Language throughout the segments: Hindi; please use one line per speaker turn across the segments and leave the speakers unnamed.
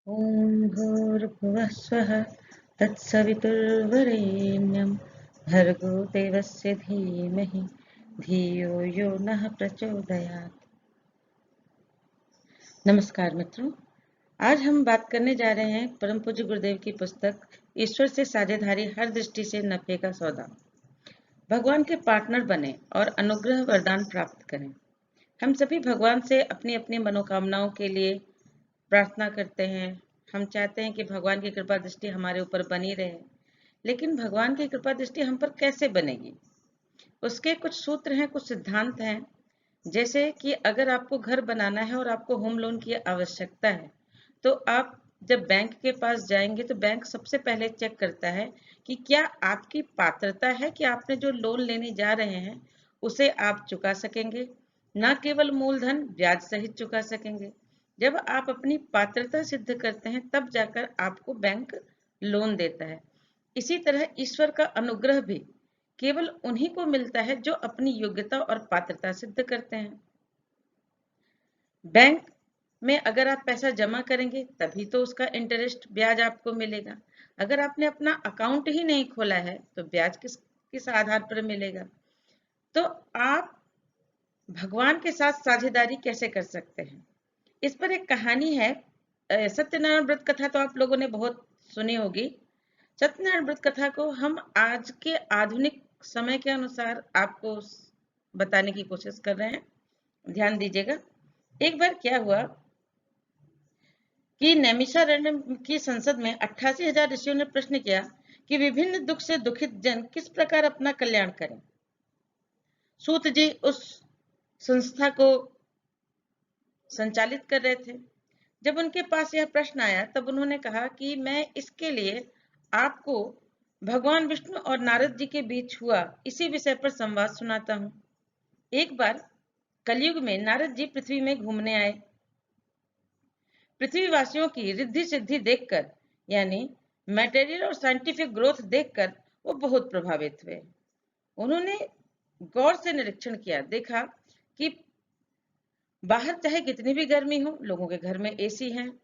ॐ भूर्भुवः स्वः तत्सवितुर्वरेण्यं भर्गो देवस्य धीमहि धियो यो नः प्रचोदयात्। नमस्कार मित्रों, आज हम बात करने जा रहे हैं परम पूज्य गुरुदेव की पुस्तक ईश्वर से साझेदारी हर दृष्टि से नफे का सौदा। भगवान के पार्टनर बने और अनुग्रह वरदान प्राप्त करें। हम सभी भगवान से अपनी अपनी मनोकामनाओं के लिए प्रार्थना करते हैं। हम चाहते हैं कि भगवान की कृपा दृष्टि हमारे ऊपर बनी रहे, लेकिन भगवान की कृपा दृष्टि हम पर कैसे बनेगी? उसके कुछ सूत्र हैं, कुछ सिद्धांत हैं। जैसे कि अगर आपको घर बनाना है और आपको होम लोन की आवश्यकता है, तो आप जब बैंक के पास जाएंगे तो बैंक सबसे पहले चेक करता है कि क्या आपकी पात्रता है कि आपने जो लोन लेने जा रहे हैं उसे आप चुका सकेंगे। न केवल मूलधन, ब्याज सहित चुका सकेंगे। जब आप अपनी पात्रता सिद्ध करते हैं तब जाकर आपको बैंक लोन देता है। इसी तरह ईश्वर का अनुग्रह भी केवल उन्हीं को मिलता है जो अपनी योग्यता और पात्रता सिद्ध करते हैं। बैंक में अगर आप पैसा जमा करेंगे तभी तो उसका इंटरेस्ट, ब्याज आपको मिलेगा। अगर आपने अपना अकाउंट ही नहीं खोला है तो ब्याज किस आधार पर मिलेगा? तो आप भगवान के साथ साझेदारी कैसे कर सकते हैं? इस पर एक कहानी है। सत्यनारायण व्रत कथा तो आप लोगों ने बहुत सुनी होगी। सत्यनारायण व्रत कथा को हम आज के आधुनिक समय के अनुसार आपको बताने की कोशिश कर रहे हैं। ध्यान दीजिएगा। एक बार क्या हुआ कि नैमिषारण्य की संसद में 88,000 ऋषियों ने प्रश्न किया कि विभिन्न दुख से दुखित जन किस प्रकार अपना कल्याण करें। सूत जी उस संस्था को संचालित कर रहे थे। जब उनके पास यह प्रश्न आया तब उन्होंने कहा कि मैं इसके लिए आपको भगवान विष्णु और नारद जी के बीच हुआ इसी विषय पर संवाद सुनाता हूँ। एक बार कलयुग में नारद जी पृथ्वी में घूमने आए। पृथ्वीवासियों की रिद्धि सिद्धि देखकर, यानी मैटेरियल और साइंटिफिक ग्रोथ देखकर वो बहुत प्रभावित हुए। उन्होंने गौर से निरीक्षण किया, देखा कि बाहर चाहे कितनी भी गर्मी हो, लोगों के घर में एसी हैं।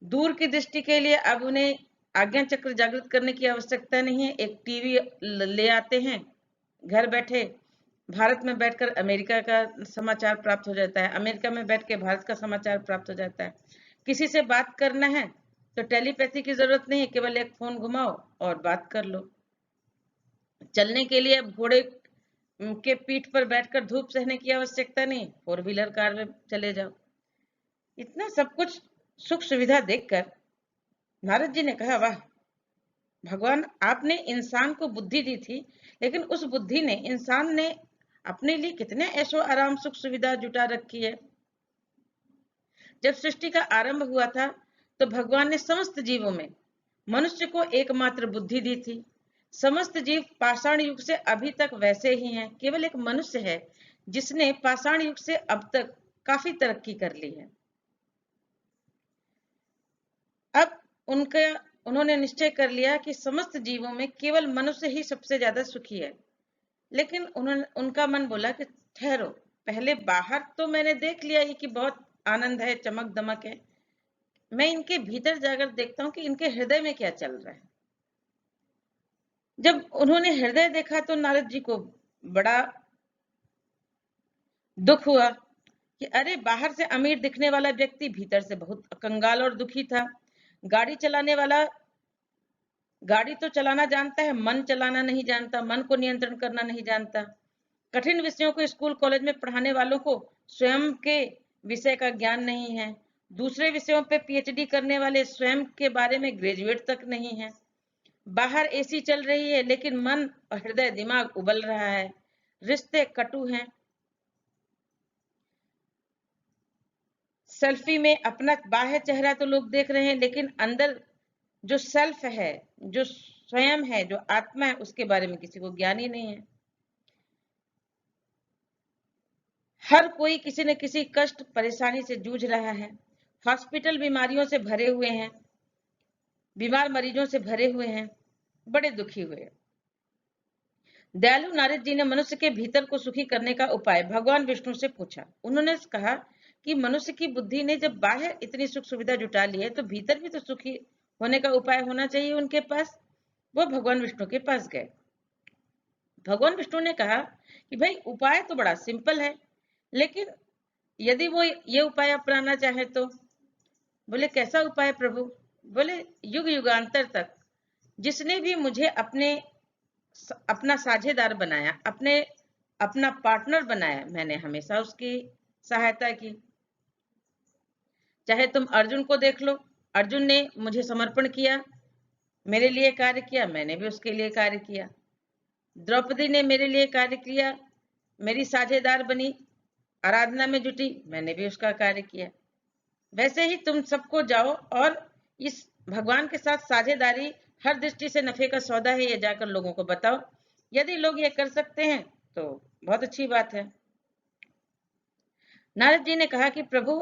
दूर की दृष्टि के लिए अब उन्हें आज्ञा चक्र जागृत करने की आवश्यकता नहीं है। एक टीवी ले आते हैं, घर बैठे भारत में बैठकर अमेरिका का समाचार प्राप्त हो जाता है, अमेरिका में बैठ के भारत का समाचार प्राप्त हो जाता है। किसी से बात करना है तो टेलीपैथी की जरूरत नहीं है, केवल एक फोन घुमाओ और बात कर लो। चलने के लिए घोड़े के पीठ पर बैठकर धूप सहने की आवश्यकता नहीं, 4 व्हीलर कार में चले जाओ। इतना सब कुछ सुख सुविधा देखकर नारद जी ने कहा, वाह भगवान, आपने इंसान को बुद्धि दी थी, लेकिन उस बुद्धि ने, इंसान ने अपने लिए कितने ऐशो आराम सुख सुविधा जुटा रखी है। जब सृष्टि का आरंभ हुआ था तो भगवान ने समस्त जीवों में मनुष्य को एकमात्र बुद्धि दी थी। समस्त जीव पाषाण युग से अभी तक वैसे ही हैं, केवल एक मनुष्य है जिसने पाषाण युग से अब तक काफी तरक्की कर ली है। अब उन्होंने निश्चय कर लिया कि समस्त जीवों में केवल मनुष्य ही सबसे ज्यादा सुखी है। लेकिन उनका मन बोला कि ठहरो, पहले बाहर तो मैंने देख लिया ये कि बहुत आनंद है, चमक दमक है, मैं इनके भीतर जाकर देखता हूँ कि इनके हृदय में क्या चल रहा है। जब उन्होंने हृदय देखा तो नारद जी को बड़ा दुख हुआ कि अरे, बाहर से अमीर दिखने वाला व्यक्ति भीतर से बहुत कंगाल और दुखी था। गाड़ी चलाने वाला गाड़ी तो चलाना जानता है, मन चलाना नहीं जानता, मन को नियंत्रण करना नहीं जानता। कठिन विषयों को स्कूल कॉलेज में पढ़ाने वालों को स्वयं के विषय का ज्ञान नहीं है। दूसरे विषयों पे पीएचडी करने वाले स्वयं के बारे में ग्रेजुएट तक नहीं है। बाहर एसी चल रही है लेकिन मन और हृदय दिमाग उबल रहा है। रिश्ते कटु हैं। सेल्फी में अपना बाह्य चेहरा तो लोग देख रहे हैं, लेकिन अंदर जो सेल्फ है, जो स्वयं है, जो आत्मा है, उसके बारे में किसी को ज्ञान ही नहीं है। हर कोई किसी न किसी कष्ट परेशानी से जूझ रहा है। हॉस्पिटल बीमारियों से भरे हुए हैं, बीमार मरीजों से भरे हुए हैं, बड़े दुखी हुए। दयालु नारद जी ने मनुष्य के भीतर को सुखी करने का उपाय भगवान विष्णु से पूछा। उन्होंने कहा कि मनुष्य की बुद्धि ने जब बाहर इतनी सुख सुविधा जुटा ली है तो भीतर भी तो सुखी होने का उपाय होना चाहिए उनके पास। वो भगवान विष्णु के पास गए। भगवान विष्णु ने कहा कि भाई उपाय तो बड़ा सिंपल है, लेकिन यदि वो ये उपाय अपनाना चाहे तो। बोले कैसा उपाय प्रभु? बोले युग युगांतर तक जिसने भी मुझे अपना साझेदार बनाया, अपना पार्टनर बनाया, मैंने हमेशा उसकी सहायता की। चाहे तुम अर्जुन को देख लो, अर्जुन ने मुझे समर्पण किया, मेरे लिए कार्य किया, मैंने भी उसके लिए कार्य किया। द्रौपदी ने मेरे लिए कार्य किया, मेरी साझेदार बनी, आराधना में जुटी, मैंने भी उसका कार्य किया। वैसे ही तुम सबको जाओ और इस भगवान के साथ साझेदारी हर दृष्टि से नफे का सौदा है, ये जाकर लोगों को बताओ। यदि लोग ये कर सकते हैं तो बहुत अच्छी बात है। नारद जी ने कहा कि प्रभु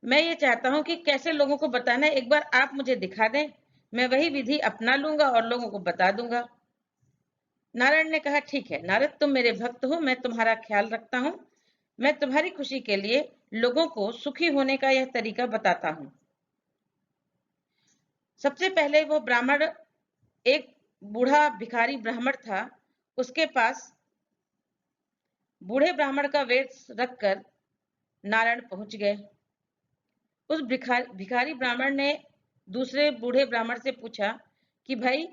मैं ये चाहता हूं कि कैसे लोगों को बताना है, एक बार आप मुझे दिखा दें, मैं वही विधि अपना लूंगा और लोगों को बता दूंगा। नारायण ने कहा ठीक है नारद, तुम मेरे भक्त हो, मैं तुम्हारा ख्याल रखता हूं। मैं तुम्हारी खुशी के लिए लोगों को सुखी होने का यह तरीका बताता हूं। सबसे पहले वो ब्राह्मण, एक बूढ़ा भिखारी ब्राह्मण था, उसके पास बूढ़े ब्राह्मण का वेश रखकर नारायण पहुंच गए। उस भिखारी ब्राह्मण ने दूसरे बूढ़े ब्राह्मण से पूछा कि भाई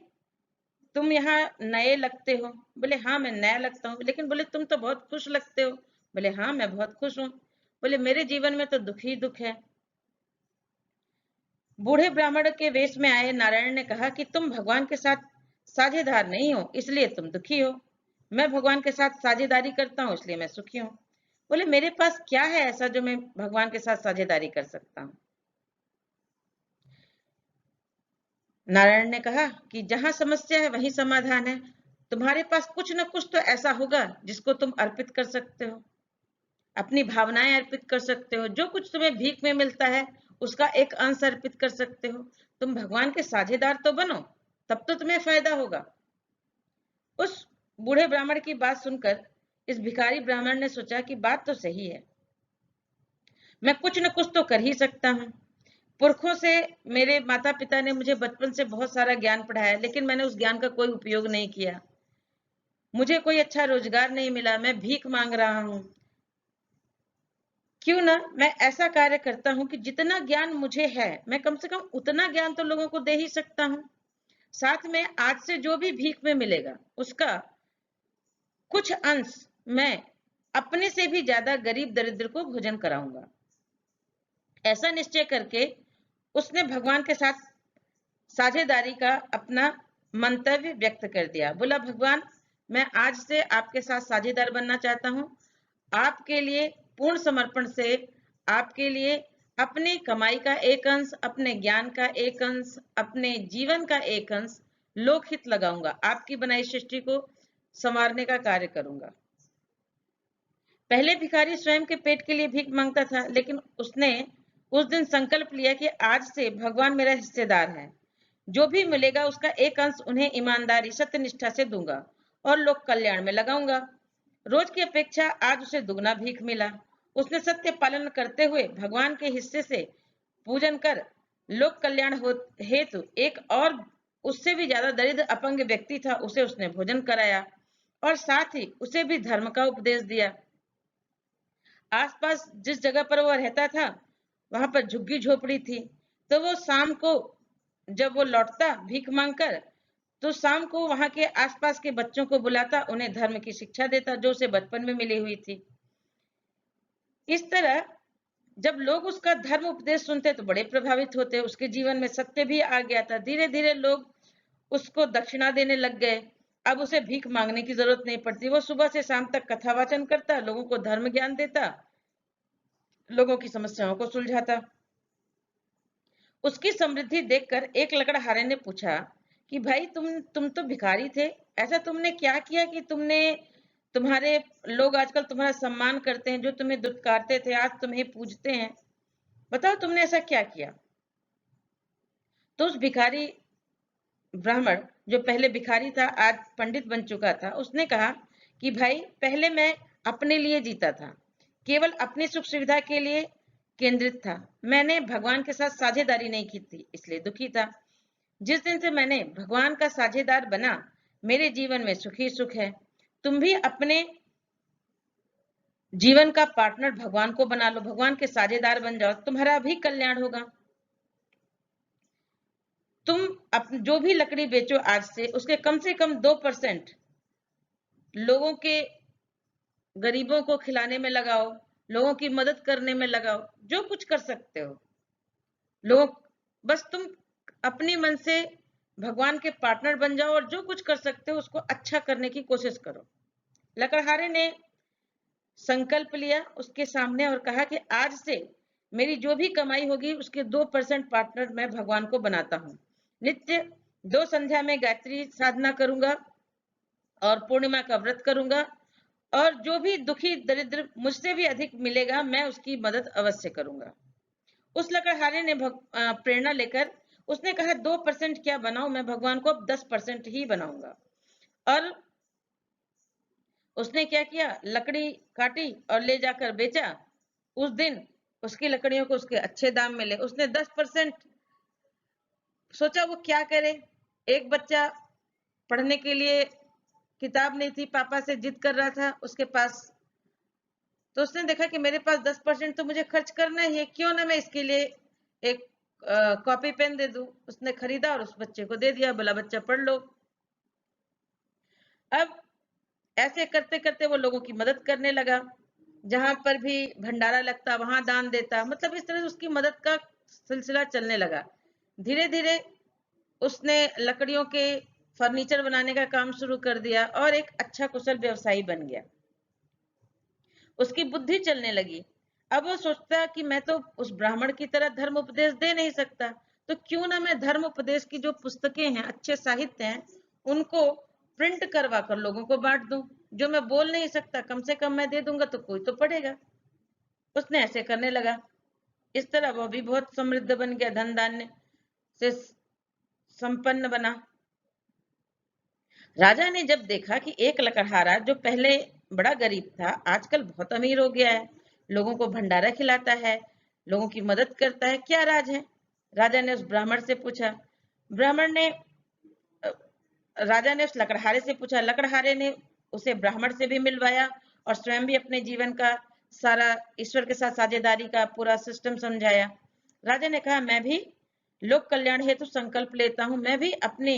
तुम यहाँ नए लगते हो? बोले हाँ मैं नया लगता हूँ। लेकिन बोले तुम तो बहुत खुश लगते हो। बोले हाँ मैं बहुत खुश हूँ। बोले मेरे जीवन में तो दुख ही दुख है। बूढ़े ब्राह्मण के वेश में आए नारायण ने कहा कि तुम भगवान के साथ साझेदार नहीं हो, इसलिए तुम दुखी हो। मैं भगवान के साथ साझेदारी करता हूँ, इसलिए मैं सुखी हूँ। बोले मेरे पास क्या है ऐसा जो मैं भगवान के साथ साझेदारी कर सकता हूँ? नारायण ने कहा कि जहां समस्या है वहीं समाधान है। तुम्हारे पास कुछ न कुछ तो ऐसा होगा जिसको तुम अर्पित कर सकते हो, अपनी भावनाएं अर्पित कर सकते हो। जो कुछ तुम्हें भीख में मिलता है उसका एक अंश अर्पित कर सकते हो। तुम भगवान के साझेदार तो बनो, तब तो तुम्हें फायदा होगा। उस बूढ़े ब्राह्मण की बात सुनकर इस भिखारी ब्राह्मण ने सोचा कि बात तो सही है, मैं कुछ न कुछ तो कर ही सकता हूँ। पुरखों से मेरे माता पिता ने मुझे बचपन से बहुत सारा ज्ञान पढ़ाया, लेकिन मैंने उस ज्ञान का कोई उपयोग नहीं किया। मुझे कोई अच्छा रोजगार नहीं मिला, मैं भीख मांग रहा हूँ। क्यों ना मैं ऐसा कार्य करता हूँ कि जितना ज्ञान मुझे है मैं कम से कम उतना ज्ञान तो लोगों को दे ही सकता हूँ। साथ में आज से जो भी भीख में मिलेगा उसका कुछ अंश मैं अपने से भी ज्यादा गरीब दरिद्र को भोजन कराऊंगा। ऐसा निश्चय करके उसने भगवान के साथ साझेदारी का अपना मंतव्य व्यक्त कर दिया। बोला भगवान मैं आज से आपके साथ साझेदार बनना चाहता हूँ। आपके लिए पूर्ण समर्पण से, आपके लिए अपनी कमाई का एक अंश, अपने ज्ञान का एक अंश, अपने जीवन का एक अंश लोकहित लगाऊंगा। आपकी बनाई सृष्टि को संवारने का कार्य करूंगा। पहले भिखारी स्वयं के पेट के लिए भीख मांगता था, लेकिन उसने उस दिन संकल्प लिया कि आज से भगवान मेरा हिस्सेदार है। जो भी मिलेगा उसका एक अंश उन्हें ईमानदारी सत्यनिष्ठा से दूंगा और लोक कल्याण में लगाऊंगा। रोज की अपेक्षा आज उसे दुगना भीख मिला। उसने सत्य पालन करते हुए भगवान के हिस्से से पूजन कर लोक कल्याण हेतु एक और उससे भी ज्यादा दरिद्र अपंग व्यक्ति था, उसे उसने भोजन कराया और साथ ही उसे भी धर्म का उपदेश दिया। आसपास जिस जगह पर वो रहता था वहां पर झुग्गी झोपड़ी थी, तो वो शाम को जब वो लौटता भीख मांगकर, तो शाम को वहां के आसपास के बच्चों को बुलाता, उन्हें धर्म की शिक्षा देता जो उसे बचपन में मिली हुई थी। इस तरह जब लोग उसका धर्म उपदेश सुनते तो बड़े प्रभावित होते, उसके जीवन में सत्य भी आ गया था। धीरे धीरे लोग उसको दक्षिणा देने लग गए। अब उसे भीख मांगने की जरूरत नहीं पड़ती। वो सुबह से शाम तक कथा वाचन करता, लोगों को धर्म ज्ञान देता, लोगों की समस्याओं को सुलझाता। उसकी समृद्धि देखकर एक लकड़हारे ने पूछा कि भाई तुम तो भिखारी थे, ऐसा तुमने क्या किया कि तुम्हारे लोग आजकल तुम्हारा सम्मान करते हैं, जो तुम्हें दुत्कारते थे आज तुम्हें पूजते हैं, बताओ तुमने ऐसा क्या किया? तो उस भिखारी ब्राह्मण, जो पहले भिखारी था आज पंडित बन चुका था, उसने कहा कि भाई पहले मैं अपने लिए जीता था, केवल अपनी सुख सुविधा के लिए केंद्रित था। मैंने भगवान के साथ साझेदारी नहीं की थी, इसलिए दुखी था। जिस दिन से मैंने भगवान का साझेदार बना, मेरे जीवन में सुख ही सुख है। तुम भी अपने जीवन का पार्टनर भगवान को बना लो, भगवान के साझेदार बन जाओ, तुम्हारा भी कल्याण होगा। तुम जो भी लकड़ी बेचो आज से, उसके कम से कम 2% लोगों के, गरीबों को खिलाने में लगाओ, लोगों की मदद करने में लगाओ, जो कुछ कर सकते हो। लोग, बस तुम अपने मन से भगवान के पार्टनर बन जाओ और जो कुछ कर सकते हो उसको अच्छा करने की कोशिश करो। लकड़हारे ने संकल्प लिया उसके सामने और कहा कि आज से मेरी जो भी कमाई होगी उसके 2% पार्टनर मैं भगवान को बनाता हूँ। नित्य 2 संध्या में गायत्री साधना करूंगा और पूर्णिमा का व्रत करूंगा, और जो भी दुखी दरिद्र मुझसे भी अधिक मिलेगा, मैं उसकी मदद अवश्य करूंगा। उस लकड़हारे ने प्रेरणा लेकर उसने कहा 2% क्या बनाऊं, मैं भगवान को अब 10% ही बनाऊंगा। और उसने क्या किया, लकड़ी काटी और ले जाकर बेचा। उस दिन उसकी लकड़ियों को उसके अच्छे दाम मिले। उसने 10% सोचा वो क्या करे। एक बच्चा पढ़ने के लिए किताब नहीं थी, पापा से जिद कर रहा था उसके पास, तो उसने देखा कि मेरे पास 10% तो मुझे खर्च करना ही है, क्यों ना मैं इसके लिए एक कॉपी पेन दे दूं। उसने खरीदा और उस बच्चे को दे दिया, बोला बच्चा पढ़ लो। अब ऐसे करते करते वो लोगों की मदद करने लगा, जहां पर भी भंडारा लगता वहां दान देता, मतलब इस तरह से उसकी मदद का सिलसिला चलने लगा। धीरे धीरे उसने लकड़ियों के फर्नीचर बनाने का काम शुरू कर दिया और एक अच्छा कुशल व्यवसायी बन गया। उसकी बुद्धि चलने लगी। अब वो सोचता कि मैं तो उस ब्राह्मण की तरह धर्म उपदेश दे नहीं सकता, तो क्यों ना मैं धर्म उपदेश की जो पुस्तकें हैं, अच्छे साहित्य हैं, उनको प्रिंट करवा कर लोगों को बांट दूं। जो मैं बोल नहीं सकता, कम से कम मैं दे दूंगा तो कोई तो पढ़ेगा। उसने ऐसे करने लगा। इस तरह वो भी बहुत समृद्ध बन गया, धन धान्य से संपन्न बना। राजा ने जब देखा कि एक लकड़हारा जो पहले बड़ा गरीब था, आजकल बहुत अमीर हो गया है, लोगों को भंडारा खिलाता है, लोगों की मदद करता है, क्या राज है? राजा ने उस ब्राह्मण से पूछा। ब्राह्मण ने राजा ने उस लकड़हारे से पूछा। लकड़हारे ने उसे ब्राह्मण से भी मिलवाया और स्वयं भी अपने जीवन का सारा ईश्वर के साथ साझेदारी का पूरा सिस्टम समझाया। राजा ने कहा, मैं भी लोक कल्याण हेतु संकल्प लेता हूं, मैं भी अपने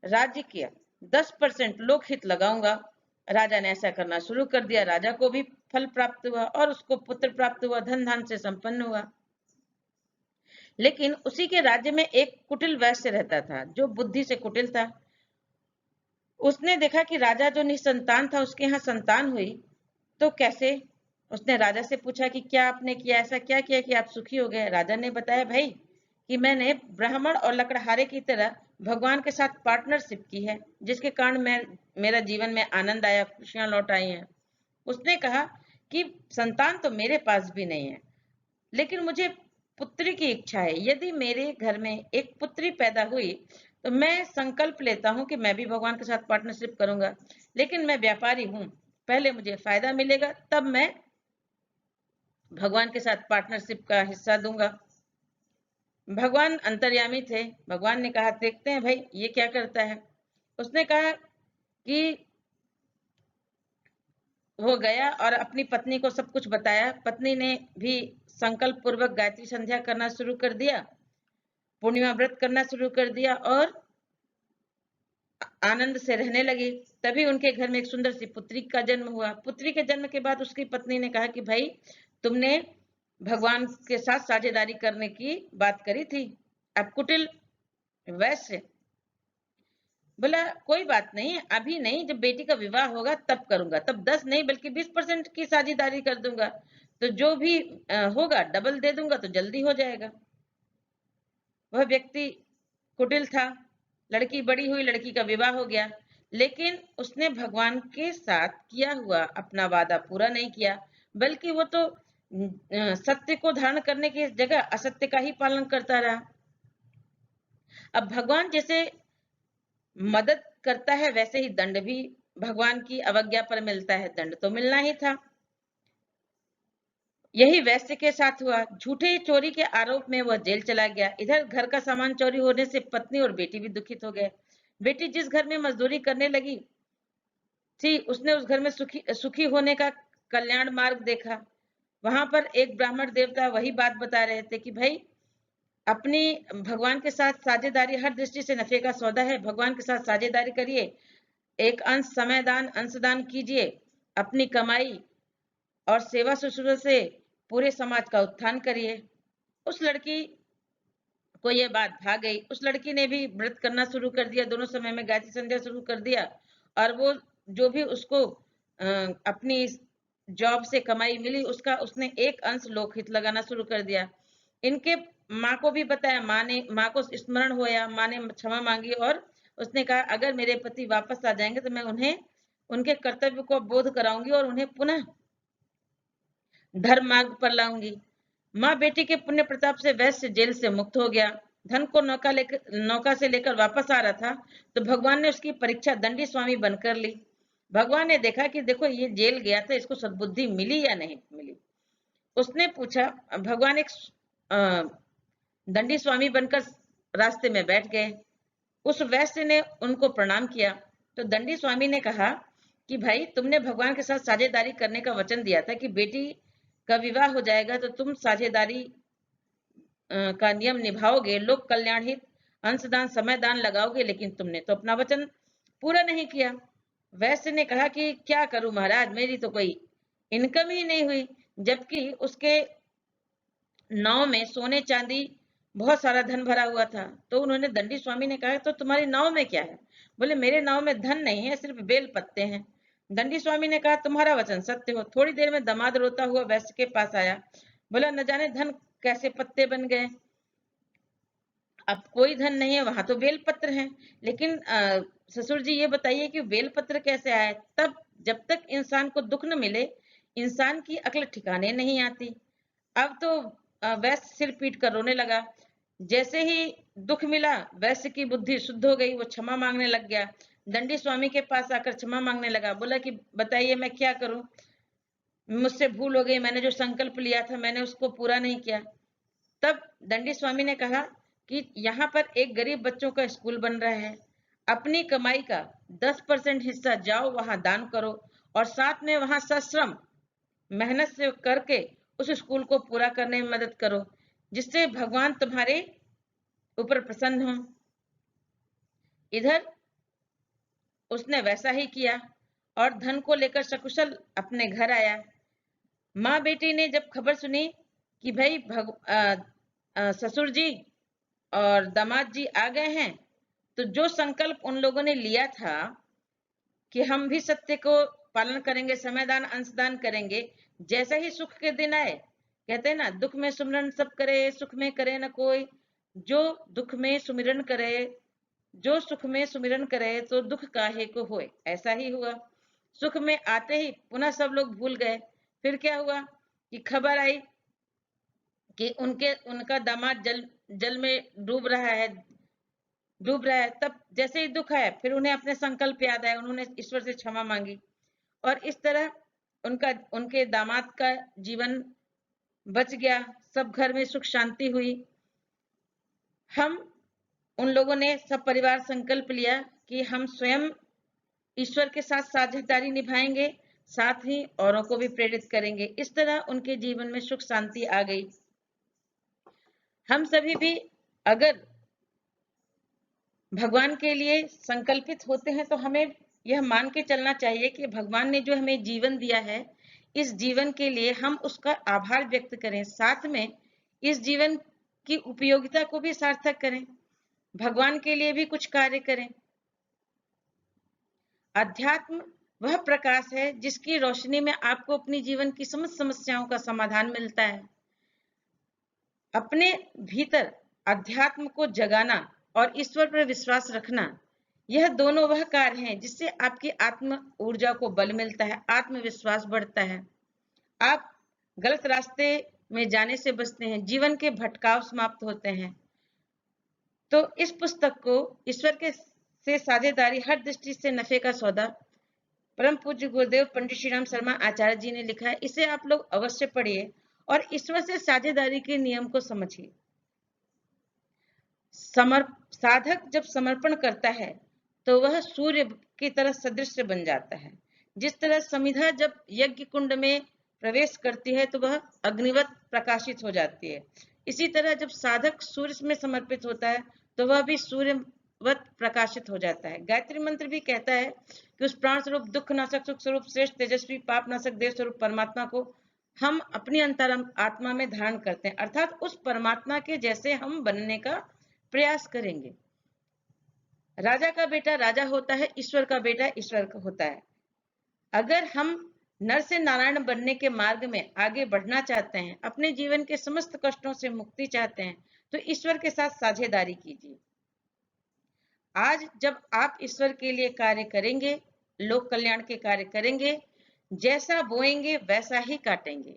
राज्य के 10% लोकहित लगाऊंगा। राजा ने ऐसा करना शुरू कर दिया। राजा को भी फल प्राप्त हुआ और उसको पुत्र प्राप्त हुआ, धन धान से संपन्न हुआ। लेकिन उसी के राज्य में एक कुटिल वैश्य रहता था, जो बुद्धि से कुटिल था। उसने देखा कि राजा जो निसंतान था, उसके यहाँ संतान हुई, तो कैसे? उसने राजा से पूछा कि क्या आपने किया, ऐसा क्या किया कि आप सुखी हो गए? राजा ने बताया, भाई, कि मैंने ब्राह्मण और लकड़हारे की तरह भगवान के साथ पार्टनरशिप की है, जिसके कारण मेरा जीवन में आनंद आया, खुशियां लौट आई हैं। उसने कहा कि संतान तो मेरे पास भी नहीं है, लेकिन मुझे पुत्री की इच्छा है। यदि मेरे घर में एक पुत्री पैदा हुई तो मैं संकल्प लेता हूं कि मैं भी भगवान के साथ पार्टनरशिप करूंगा, लेकिन मैं व्यापारी हूं, पहले मुझे फायदा मिलेगा तब मैं भगवान के साथ पार्टनरशिप का हिस्सा दूंगा। भगवान अंतर्यामी थे। भगवान ने कहा, देखते हैं भाई ये क्या करता है। उसने कहा कि वो गया और अपनी पत्नी को सब कुछ बताया। पत्नी ने भी संकल्प पूर्वक गायत्री संध्या करना शुरू कर दिया, पूर्णिमा व्रत करना शुरू कर दिया और आनंद से रहने लगी। तभी उनके घर में एक सुंदर सी पुत्री का जन्म हुआ। पुत्री के जन्म के बाद उसकी पत्नी ने कहा कि भाई, तुमने भगवान के साथ साझेदारी करने की बात करी थी, अब कुटिल वैश्य बोला, कोई बात नहीं, अभी नहीं, जब बेटी का विवाह होगा तब करूंगा, तब 10 नहीं बल्कि 20% की साझेदारी कर दूंगा, तो जो भी होगा डबल दे दूंगा, तो जल्दी हो जाएगा। वह व्यक्ति कुटिल था। लड़की बड़ी हुई, लड़की का विवाह हो गया, लेकिन उसने भगवान के साथ किया हुआ अपना वादा पूरा नहीं किया, बल्कि वो तो सत्य को धारण करने की जगह असत्य का ही पालन करता रहा। अब भगवान जैसे मदद करता है, वैसे ही दंड भी भगवान की अवज्ञा पर मिलता है, दंड तो मिलना ही था। यही वैश्य के साथ हुआ। झूठे चोरी के आरोप में वह जेल चला गया। इधर घर का सामान चोरी होने से पत्नी और बेटी भी दुखित हो गए। बेटी जिस घर में मजदूरी करने लगी थी, उसने उस घर में सुखी होने का कल्याण मार्ग देखा। वहां पर एक ब्राह्मण देवता वही बात बता रहे थे कि भाई, अपनी भगवान के साथ साझेदारी हर दृष्टि से नफे का सौदा है। भगवान के साथ साझेदारी करिए, एक अंश समय दान, अंशदान कीजिए, अपनी कमाई और सेवा शुश्रूषा से पूरे समाज का उत्थान करिए। उस लड़की को यह बात भा गई। उस लड़की ने भी व्रत करना शुरू कर दिया, दोनों समय में गायत्री संध्या शुरू कर दिया, और वो जो भी उसको अपनी जॉब से कमाई मिली, उसका उसने एक अंश लोकहित लगाना शुरू कर दिया। इनके माँ को भी बताया, माँ को स्मरण होया, माँ ने क्षमा मांगी और उसने कहा अगर मेरे पति वापस आ जाएंगे तो मैं उन्हें उनके कर्तव्य को बोध कराऊंगी और उन्हें पुनः धर्म मार्ग पर लाऊंगी। माँ बेटी के पुण्य प्रताप से वैश्य जेल से मुक्त हो गया। धन को नौका से लेकर वापस आ रहा था तो भगवान ने उसकी परीक्षा दंडी स्वामी बनकर ली। भगवान ने देखा कि देखो ये जेल गया था, इसको सद्बुद्धि मिली या नहीं मिली। उसने पूछा, भगवान एक दंडी स्वामी बनकर रास्ते में बैठ गए। उस वैश्य ने उनको प्रणाम किया तो दंडी स्वामी ने कहा कि भाई, तुमने भगवान के साथ साझेदारी करने का वचन दिया था कि बेटी का विवाह हो जाएगा तो तुम साझेदारी का नियम निभाओगे, लोक कल्याण हित अंशदान समय दान लगाओगे, लेकिन तुमने तो अपना वचन पूरा नहीं किया। वैश्य ने कहा कि क्या करूं महाराज, मेरी तो कोई इनकम ही नहीं हुई, जबकि उसके नाव में सोने चांदी बहुत सारा धन भरा हुआ था। तो उन्होंने दंडी स्वामी ने कहा तो तुम्हारी नाव में क्या है? बोले मेरे नाव में धन नहीं है, सिर्फ बेल पत्ते हैं। दंडी स्वामी ने कहा तुम्हारा वचन सत्य हो। थोड़ी देर में दामाद रोता हुआ वैश्य के पास आया। बोला न जाने धन कैसे पत्ते बन गए, अब कोई धन नहीं है, वहां तो बेल पत्र हैं, लेकिन ससुर जी ये बताइए कि बेल पत्र कैसे आए? तब जब तक इंसान को दुख न मिले, इंसान की अक्ल ठिकाने नहीं आती। अब तो वैश्य सिर पीट कर रोने लगा। जैसे ही दुख मिला, वैश्य की बुद्धि शुद्ध हो गई, वो क्षमा मांगने लग गया। दंडी स्वामी के पास आकर क्षमा मांगने लगा। बोला कि बताइए मैं क्या करूं, मुझसे भूल हो गई, मैंने जो संकल्प लिया था मैंने उसको पूरा नहीं किया। तब दंडी स्वामी ने कहा कि यहाँ पर एक गरीब बच्चों का स्कूल बन रहा है, अपनी कमाई का 10% हिस्सा जाओ वहां दान करो और साथ में वहां सश्रम मेहनत से करके उस स्कूल को पूरा करने में मदद करो, जिससे भगवान तुम्हारे ऊपर प्रसन्न हो। इधर उसने वैसा ही किया और धन को लेकर सकुशल अपने घर आया। माँ बेटी ने जब खबर सुनी कि भाई ससुर जी और दामाद जी आ गए हैं, तो जो संकल्प उन लोगों ने लिया था कि हम भी सत्य को पालन करेंगे, समयदान अंशदान करेंगे, जैसा ही सुख के दिन आए, कहते हैं ना दुख में सुमिरन सब करे, सुख में करे न कोई, जो दुख में सुमिरन करे, जो सुख में सुमिरन करे तो दुख काहे को होए, ऐसा ही हुआ। सुख में आते ही पुनः सब लोग भूल गए। फिर क्या हुआ कि खबर आई कि उनका दामाद जल में डूब रहा है। तब जैसे ही दुख आया, फिर उन्हें अपने संकल्प याद आए, उन्होंने ईश्वर से क्षमा मांगी और इस तरह उनके दामाद का जीवन बच गया। सब घर में सुख शांति हुई। हम उन लोगों ने सब परिवार संकल्प लिया कि हम स्वयं ईश्वर के साथ साझेदारी निभाएंगे, साथ ही औरों को भी प्रेरित करेंगे। इस तरह उनके जीवन में सुख शांति आ गई। हम सभी भी अगर भगवान के लिए संकल्पित होते हैं तो हमें यह मान के चलना चाहिए कि भगवान ने जो हमें जीवन दिया है, इस जीवन के लिए हम उसका आभार व्यक्त करें, साथ में इस जीवन की उपयोगिता को भी सार्थक करें, भगवान के लिए भी कुछ कार्य करें। अध्यात्म वह प्रकाश है जिसकी रोशनी में आपको अपनी जीवन की समस्त समस्याओं का समाधान मिलता है। अपने भीतर अध्यात्म को जगाना और ईश्वर पर विश्वास रखना, यह दोनों वह कार्य हैं जिससे आपकी आत्म ऊर्जा को बल मिलता है, आत्मविश्वास बढ़ता है, आप गलत रास्ते में जाने से बचते हैं, जीवन के भटकाव समाप्त होते हैं। तो इस पुस्तक को ईश्वर के से साझेदारी हर दृष्टि से नफे का सौदा परम पूज्य गुरुदेव पंडित श्री राम शर्मा आचार्य जी ने लिखा है। इसे आप लोग अवश्य पढ़िए और ईश्वर से साझेदारी के नियम को समझिए। साधक जब समर्पण करता है तो वह सूर्य की तरह सदृश बन जाता है। जिस तरह समिधा जब यज्ञ कुंड में प्रवेश करती है तो वह अग्निवत प्रकाशित हो जाती है, इसी तरह जब साधक सूर्य में समर्पित होता है तो वह भी सूर्यवत प्रकाशित हो जाता है। गायत्री मंत्र भी कहता है कि उस प्राण स्वरूप, दुख नाशक, सुख स्वरूप, श्रेष्ठ, तेजस्वी, पाप नाशक, देव स्वरूप परमात्मा को हम अपनी अंतरम आत्मा में धारण करते हैं, अर्थात उस परमात्मा के जैसे हम बनने का प्रयास करेंगे। राजा का बेटा राजा होता है, ईश्वर का बेटा ईश्वर का होता है। अगर हम नर से नारायण बनने के मार्ग में आगे बढ़ना चाहते हैं, अपने जीवन के समस्त कष्टों से मुक्ति चाहते हैं, तो ईश्वर के साथ साझेदारी कीजिए। आज जब आप ईश्वर के लिए कार्य करेंगे, लोक कल्याण के कार्य करेंगे, जैसा बोएंगे वैसा ही काटेंगे।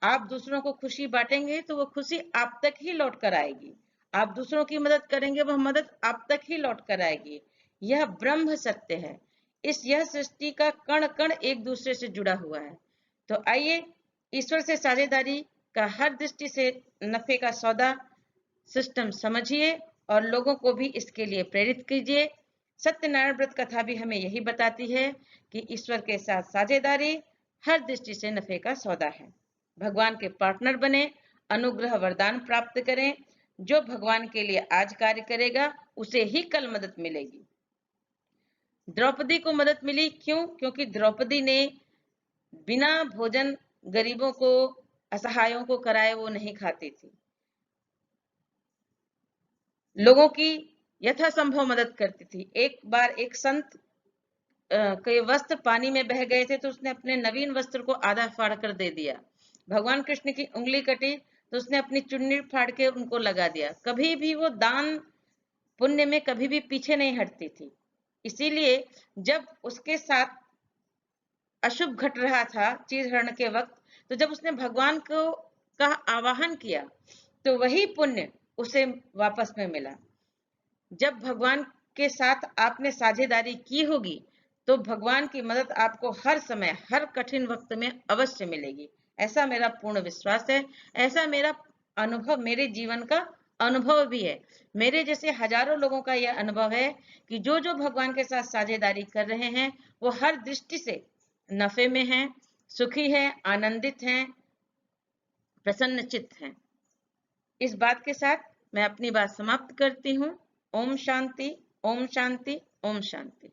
आप दूसरों को खुशी बांटेंगे तो वो खुशी आप तक ही लौट कर आएगी। आप दूसरों की मदद करेंगे, वह मदद आप तक ही लौट कर आएगी। यह ब्रह्म सत्य है। यह सृष्टि का कण कण एक दूसरे से जुड़ा हुआ है। तो आइए ईश्वर से साझेदारी का हर दृष्टि से नफे का सौदा सिस्टम समझिए और लोगों को भी इसके लिए प्रेरित कीजिए। सत्यनारायण व्रत कथा भी हमें यही बताती है कि ईश्वर के साथ साझेदारी हर दृष्टि से नफे का सौदा है। भगवान के पार्टनर बने, अनुग्रह वरदान प्राप्त करें। जो भगवान के लिए आज कार्य करेगा उसे ही कल मदद मिलेगी। द्रौपदी को मदद मिली, क्यों? क्योंकि द्रौपदी ने बिना भोजन गरीबों को, असहायों को कराए वो नहीं खाती थी, लोगों की यथासंभव मदद करती थी। एक बार एक संत के वस्त्र पानी में बह गए थे तो उसने अपने नवीन वस्त्र को आधा फाड़ कर दे दिया। भगवान कृष्ण की उंगली कटी तो उसने अपनी चुन्नी फाड़ के उनको लगा दिया। कभी भी वो दान पुण्य में कभी भी पीछे नहीं हटती थी। इसीलिए जब उसके साथ अशुभ घट रहा था चीरहरण के वक्त, तो जब उसने भगवान को का आवाहन किया तो वही पुण्य उसे वापस में मिला। जब भगवान के साथ आपने साझेदारी की होगी तो भगवान की मदद आपको हर समय, हर कठिन वक्त में अवश्य मिलेगी। ऐसा मेरा पूर्ण विश्वास है, ऐसा मेरा अनुभव, मेरे जीवन का अनुभव भी है। मेरे जैसे हजारों लोगों का यह अनुभव है कि जो जो भगवान के साथ साझेदारी कर रहे हैं वो हर दृष्टि से नफे में हैं, सुखी हैं, आनंदित हैं, प्रसन्नचित्त हैं। इस बात के साथ मैं अपनी बात समाप्त करती हूँ। ओम शांति, ओम शांति, ओम शांति।